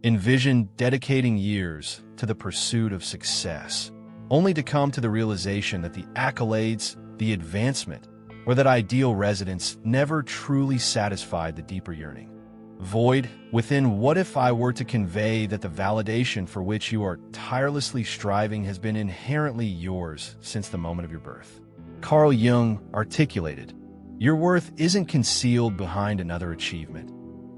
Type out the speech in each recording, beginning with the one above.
Envision dedicating years to the pursuit of success, only to come to the realization that the accolades, the advancement, or that ideal residence never truly satisfied the deeper yearning. Void within. What if I were to convey that the validation for which you are tirelessly striving has been inherently yours since the moment of your birth? Carl Jung articulated, "Your worth isn't concealed behind another achievement.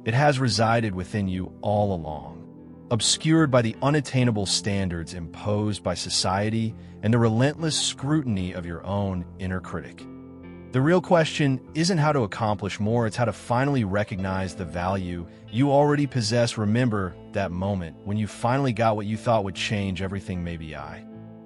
It has resided within you all along, obscured by the unattainable standards imposed by society and the relentless scrutiny of your own inner critic." The real question isn't how to accomplish more, it's how to finally recognize the value you already possess. Remember that moment when you finally got what you thought would change everything. Maybe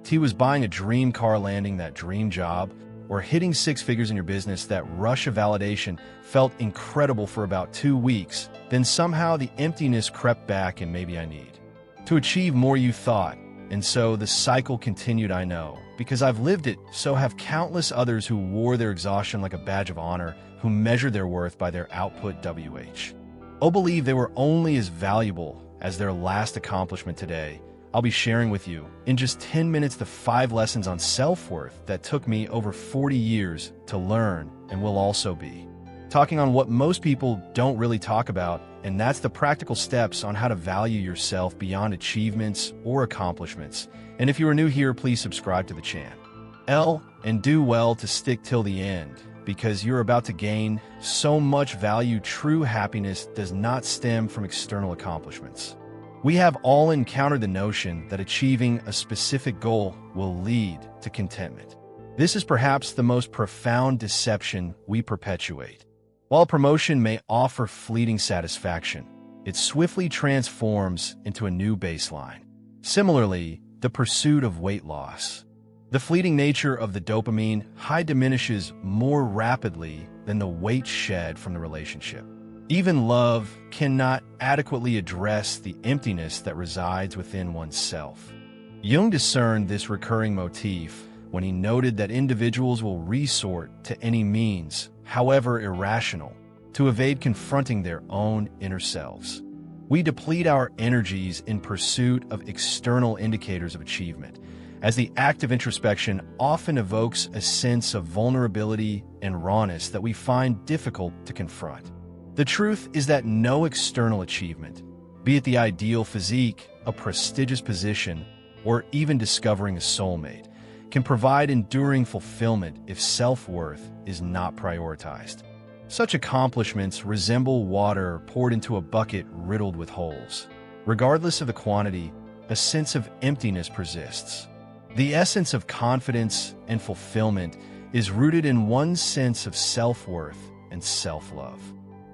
T was buying a dream car, landing that dream job, or hitting 6 figures in your business. That rush of validation felt incredible for about 2 weeks. Then somehow the emptiness crept back, and maybe I need to achieve more, you thought. And so the cycle continued. I know, because I've lived it, so have countless others who wore their exhaustion like a badge of honor, who measured their worth by their output. Believe they were only as valuable as their last accomplishment. Today, I'll be sharing with you in just 10 minutes the 5 lessons on self-worth that took me over 40 years to learn, and we'll also be talking on what most people don't really talk about, and that's the practical steps on how to value yourself beyond achievements or accomplishments. And if you are new here, please subscribe to the channel and do well to stick till the end, because you're about to gain so much value. True happiness does not stem from external accomplishments. We have all encountered the notion that achieving a specific goal will lead to contentment. This is perhaps the most profound deception we perpetuate. While promotion may offer fleeting satisfaction, it swiftly transforms into a new baseline. Similarly, the pursuit of weight loss. The fleeting nature of the dopamine high diminishes more rapidly than the weight shed from the relationship. Even love cannot adequately address the emptiness that resides within oneself. Jung discerned this recurring motif when he noted that individuals will resort to any means, however irrational, to evade confronting their own inner selves. We deplete our energies in pursuit of external indicators of achievement, as the act of introspection often evokes a sense of vulnerability and rawness that we find difficult to confront. The truth is that no external achievement, be it the ideal physique, a prestigious position, or even discovering a soulmate, can provide enduring fulfillment if self-worth is not prioritized. Such accomplishments resemble water poured into a bucket riddled with holes. Regardless of the quantity, a sense of emptiness persists. The essence of confidence and fulfillment is rooted in one's sense of self-worth and self-love.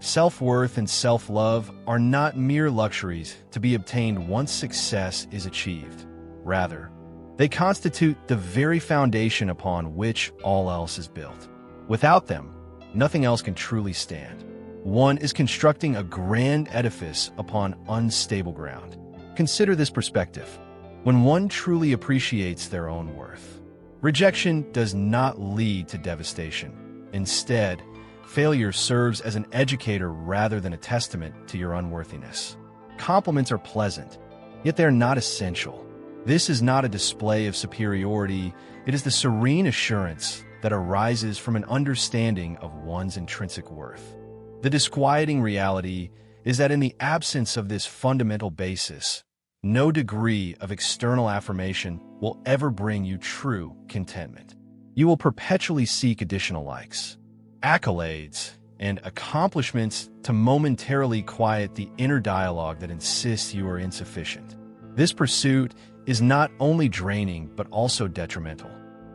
Self-worth and self-love are not mere luxuries to be obtained once success is achieved. Rather, they constitute the very foundation upon which all else is built. Without them, nothing else can truly stand. One is constructing a grand edifice upon unstable ground. Consider this perspective. When one truly appreciates their own worth, rejection does not lead to devastation. Instead, failure serves as an educator rather than a testament to your unworthiness. Compliments are pleasant, yet they are not essential. This is not a display of superiority. It is the serene assurance that arises from an understanding of one's intrinsic worth. The disquieting reality is that in the absence of this fundamental basis, no degree of external affirmation will ever bring you true contentment. You will perpetually seek additional likes, accolades, and accomplishments to momentarily quiet the inner dialogue that insists you are insufficient. This pursuit is not only draining but also detrimental.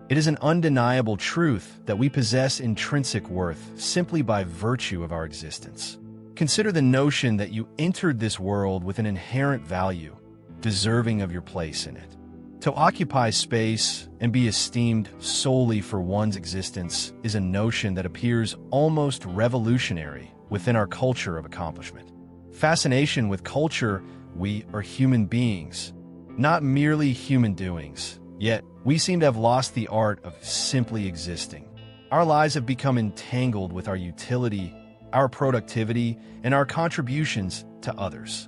It is an undeniable truth that we possess intrinsic worth simply by virtue of our existence. Consider the notion that you entered this world with an inherent value, deserving of your place in it. To occupy space and be esteemed solely for one's existence is a notion that appears almost revolutionary within our culture of accomplishment. Fascination with culture. We are human beings, not merely human doings. Yet, we seem to have lost the art of simply existing. Our lives have become entangled with our utility, our productivity, and our contributions to others.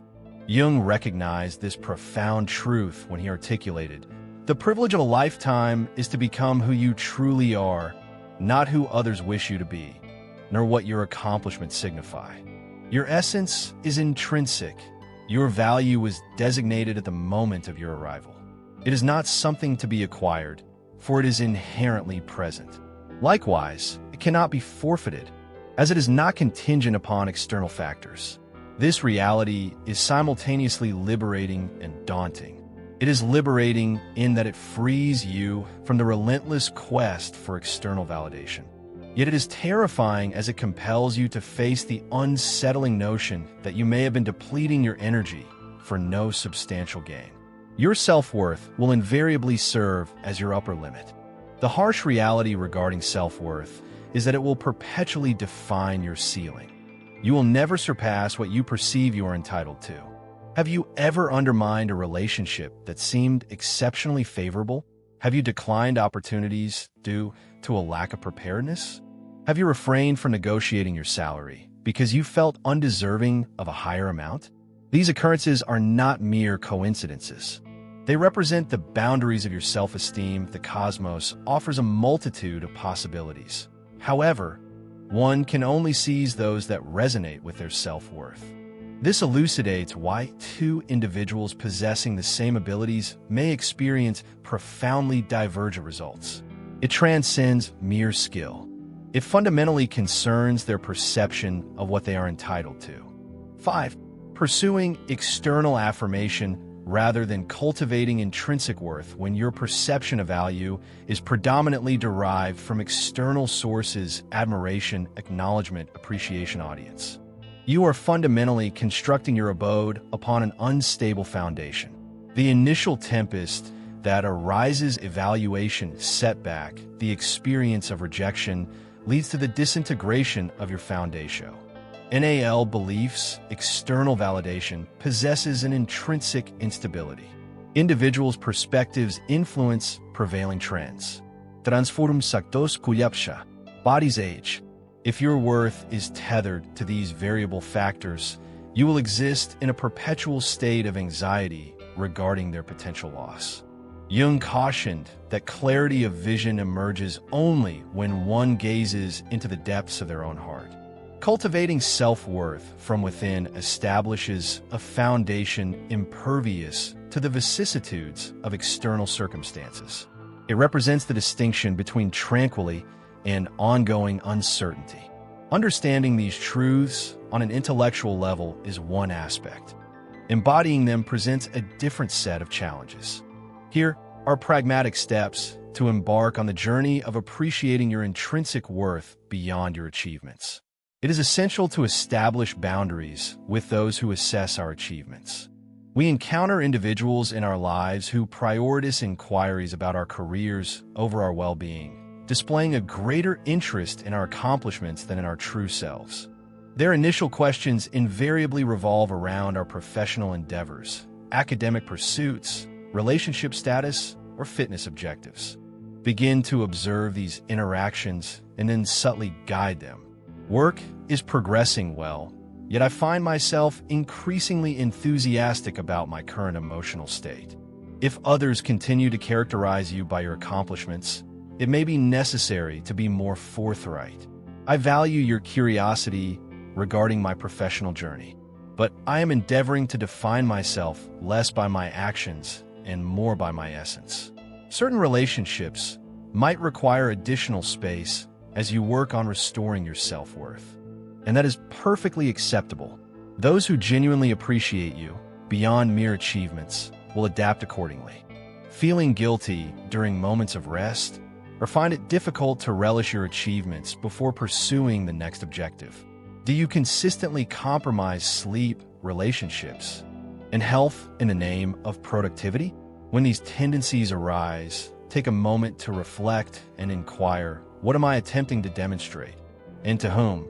Jung recognized this profound truth when he articulated, "The privilege of a lifetime is to become who you truly are, not who others wish you to be, nor what your accomplishments signify. Your essence is intrinsic. Your value is designated at the moment of your arrival. It is not something to be acquired, for it is inherently present. Likewise, it cannot be forfeited, as it is not contingent upon external factors." This reality is simultaneously liberating and daunting. It is liberating in that it frees you from the relentless quest for external validation. Yet it is terrifying as it compels you to face the unsettling notion that you may have been depleting your energy for no substantial gain. Your self-worth will invariably serve as your upper limit. The harsh reality regarding self-worth is that it will perpetually define your ceiling. You will never surpass what you perceive you are entitled to. Have you ever undermined a relationship that seemed exceptionally favorable? Have you declined opportunities due to a lack of preparedness? Have you refrained from negotiating your salary because you felt undeserving of a higher amount? These occurrences are not mere coincidences. They represent the boundaries of your self-esteem. The cosmos offers a multitude of possibilities. However, one can only seize those that resonate with their self-worth. This elucidates why two individuals possessing the same abilities may experience profoundly divergent results. It transcends mere skill. It fundamentally concerns their perception of what they are entitled to. 5. Pursuing external affirmation rather than cultivating intrinsic worth. When your perception of value is predominantly derived from external sources, admiration, acknowledgement, appreciation, audience, you are fundamentally constructing your abode upon an unstable foundation. The initial tempest that arises, evaluation, setback, the experience of rejection, leads to the disintegration of your foundation. NAL beliefs, external validation, possesses an intrinsic instability. Individuals' perspectives influence prevailing trends. Transform saktos kuyapsha, body's age. If your worth is tethered to these variable factors, you will exist in a perpetual state of anxiety regarding their potential loss. Jung cautioned that clarity of vision emerges only when one gazes into the depths of their own heart. Cultivating self-worth from within establishes a foundation impervious to the vicissitudes of external circumstances. It represents the distinction between tranquility and ongoing uncertainty. Understanding these truths on an intellectual level is one aspect. Embodying them presents a different set of challenges. Here are pragmatic steps to embark on the journey of appreciating your intrinsic worth beyond your achievements. It is essential to establish boundaries with those who assess our achievements. We encounter individuals in our lives who prioritize inquiries about our careers over our well-being, displaying a greater interest in our accomplishments than in our true selves. Their initial questions invariably revolve around our professional endeavors, academic pursuits, relationship status, or fitness objectives. Begin to observe these interactions and then subtly guide them. Work is progressing well, yet I find myself increasingly enthusiastic about my current emotional state. If others continue to characterize you by your accomplishments, it may be necessary to be more forthright. I value your curiosity regarding my professional journey, but I am endeavoring to define myself less by my actions and more by my essence. Certain relationships might require additional space as you work on restoring your self-worth, and that is perfectly acceptable. Those who genuinely appreciate you beyond mere achievements will adapt accordingly. Feeling guilty during moments of rest, or find it difficult to relish your achievements before pursuing the next objective? Do you consistently compromise sleep, relationships, and health in the name of productivity? When these tendencies arise, take a moment to reflect and inquire, what am I attempting to demonstrate, and to whom?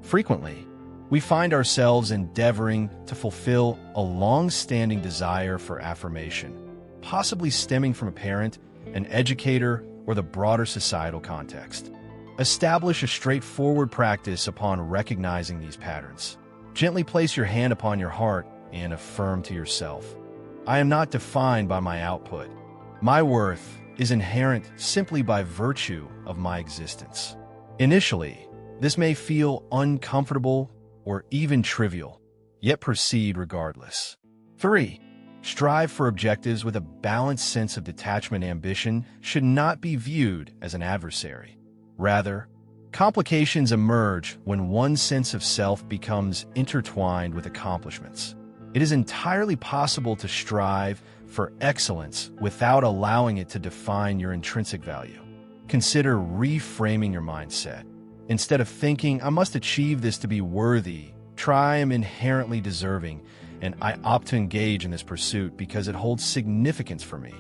Frequently, we find ourselves endeavoring to fulfill a long-standing desire for affirmation, possibly stemming from a parent, an educator, or the broader societal context. Establish a straightforward practice upon recognizing these patterns. Gently place your hand upon your heart and affirm to yourself, I am not defined by my output. My worth is inherent simply by virtue of my existence. Initially, this may feel uncomfortable or even trivial, yet proceed regardless. 3. Strive for objectives with a balanced sense of detachment. Ambition should not be viewed as an adversary. Rather, complications emerge when one's sense of self becomes intertwined with accomplishments. It is entirely possible to strive for excellence without allowing it to define your intrinsic value. Consider reframing your mindset. Instead of thinking, I must achieve this to be worthy, try, I am inherently deserving, and I opt to engage in this pursuit because it holds significance for me.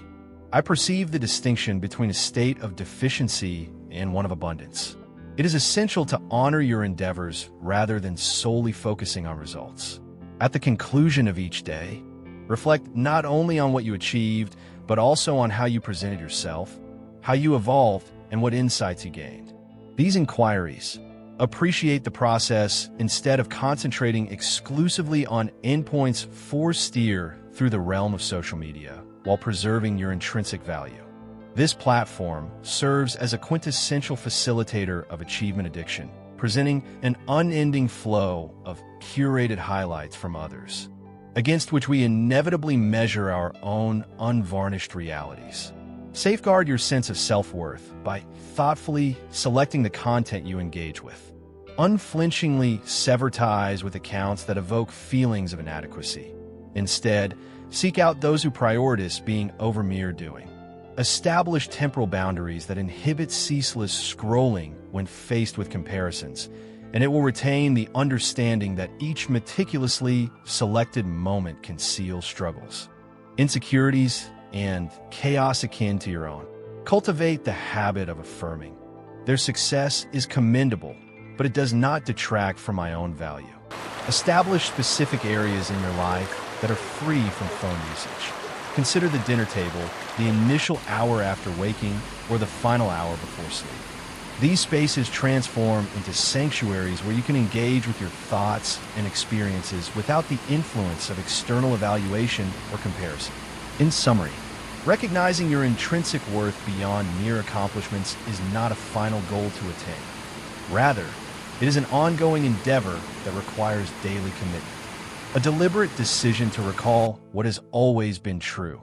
I perceive the distinction between a state of deficiency and one of abundance. It is essential to honor your endeavors rather than solely focusing on results. At the conclusion of each day, reflect not only on what you achieved, but also on how you presented yourself, how you evolved, and what insights you gained. These inquiries appreciate the process instead of concentrating exclusively on endpoints. 4. Steer through the realm of social media while preserving your intrinsic value. This platform serves as a quintessential facilitator of achievement addiction, presenting an unending flow of curated highlights from others, against which we inevitably measure our own unvarnished realities. Safeguard your sense of self-worth by thoughtfully selecting the content you engage with. Unflinchingly sever ties with accounts that evoke feelings of inadequacy. Instead, seek out those who prioritize being over mere doing. Establish temporal boundaries that inhibit ceaseless scrolling when faced with comparisons, and it will retain the understanding that each meticulously selected moment conceals struggles, insecurities, and chaos akin to your own. Cultivate the habit of affirming. Their success is commendable, but it does not detract from my own value. Establish specific areas in your life that are free from phone usage. Consider the dinner table, the initial hour after waking, or the final hour before sleep. These spaces transform into sanctuaries where you can engage with your thoughts and experiences without the influence of external evaluation or comparison. In summary, recognizing your intrinsic worth beyond mere accomplishments is not a final goal to attain. Rather, it is an ongoing endeavor that requires daily commitment. A deliberate decision to recall what has always been true.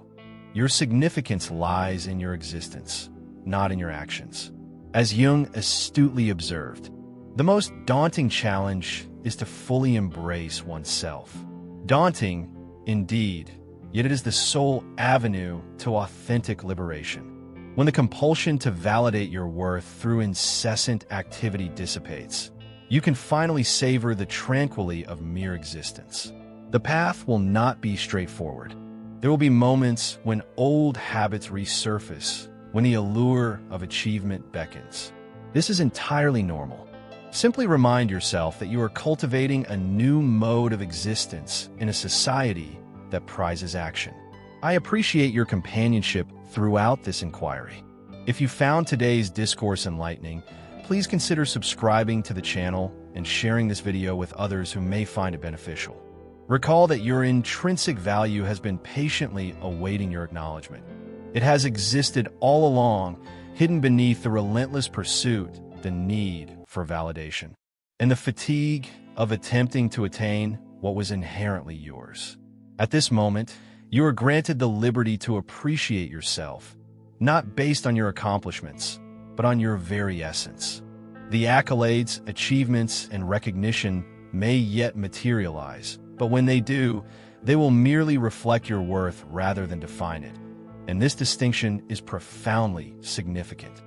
Your significance lies in your existence, not in your actions. As Jung astutely observed, the most daunting challenge is to fully embrace oneself. Daunting, indeed, yet it is the sole avenue to authentic liberation. When the compulsion to validate your worth through incessant activity dissipates, you can finally savor the tranquility of mere existence. The path will not be straightforward. There will be moments when old habits resurface, when the allure of achievement beckons. This is entirely normal. Simply remind yourself that you are cultivating a new mode of existence in a society that prizes action. I appreciate your companionship throughout this inquiry. If you found today's discourse enlightening, please consider subscribing to the channel and sharing this video with others who may find it beneficial. Recall that your intrinsic value has been patiently awaiting your acknowledgement. It has existed all along, hidden beneath the relentless pursuit, the need for validation, and the fatigue of attempting to attain what was inherently yours. At this moment, you are granted the liberty to appreciate yourself, not based on your accomplishments, but on your very essence. The accolades, achievements, and recognition may yet materialize, but when they do, they will merely reflect your worth rather than define it. And this distinction is profoundly significant.